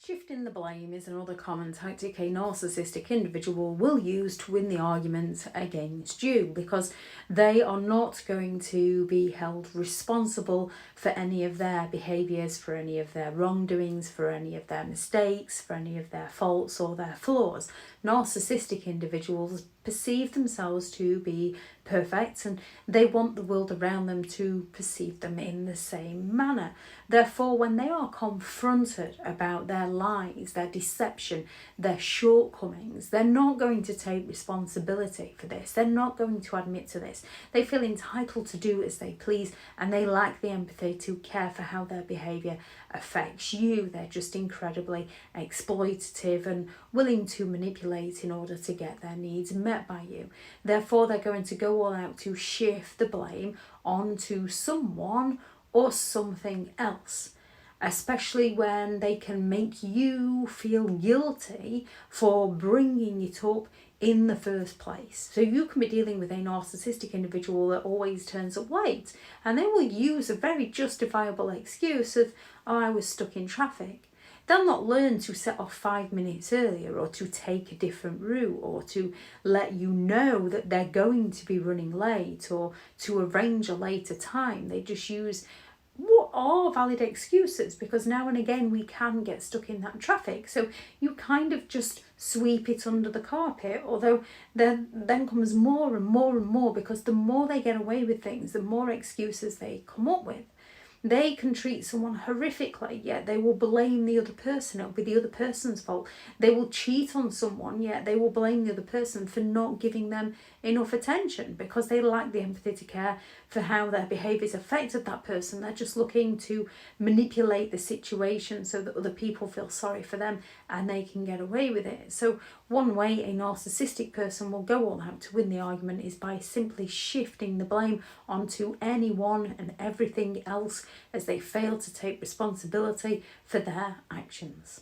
Shifting the blame is another common tactic a narcissistic individual will use to win the argument against you, because they are not going to be held responsible for any of their behaviours, for any of their wrongdoings, for any of their mistakes, for any of their faults or their flaws. Narcissistic individuals perceive themselves to be perfect, and they want the world around them to perceive them in the same manner. Therefore, when they are confronted about their lies, their deception, their shortcomings, they're not going to take responsibility for this. They're not going to admit to this. They feel entitled to do as they please, and they lack the empathy to care for how their behaviour affects you. They're just incredibly exploitative and willing to manipulate in order to get their needs met by you. Therefore, they're going to go all out to shift the blame onto someone or something else, especially when they can make you feel guilty for bringing it up in the first place. So you can be dealing with a narcissistic individual that always turns up late, and they will use a very justifiable excuse of, oh, I was stuck in traffic. They'll not learn to set off 5 minutes earlier, or to take a different route, or to let you know that they're going to be running late, or to arrange a later time. They just use what are valid excuses, because now and again we can get stuck in that traffic. So you kind of just sweep it under the carpet, although then comes more and more and more, because the more they get away with things, the more excuses they come up with. They can treat someone horrifically, yet they will blame the other person. It'll be the other person's fault. They will cheat on someone, yet they will blame the other person for not giving them enough attention, because they lack the empathy to care for how their behaviours affected that person. They're just looking to manipulate the situation so that other people feel sorry for them and they can get away with it. So one way a narcissistic person will go all out to win the argument is by simply shifting the blame onto anyone and everything else, as they fail to take responsibility for their actions.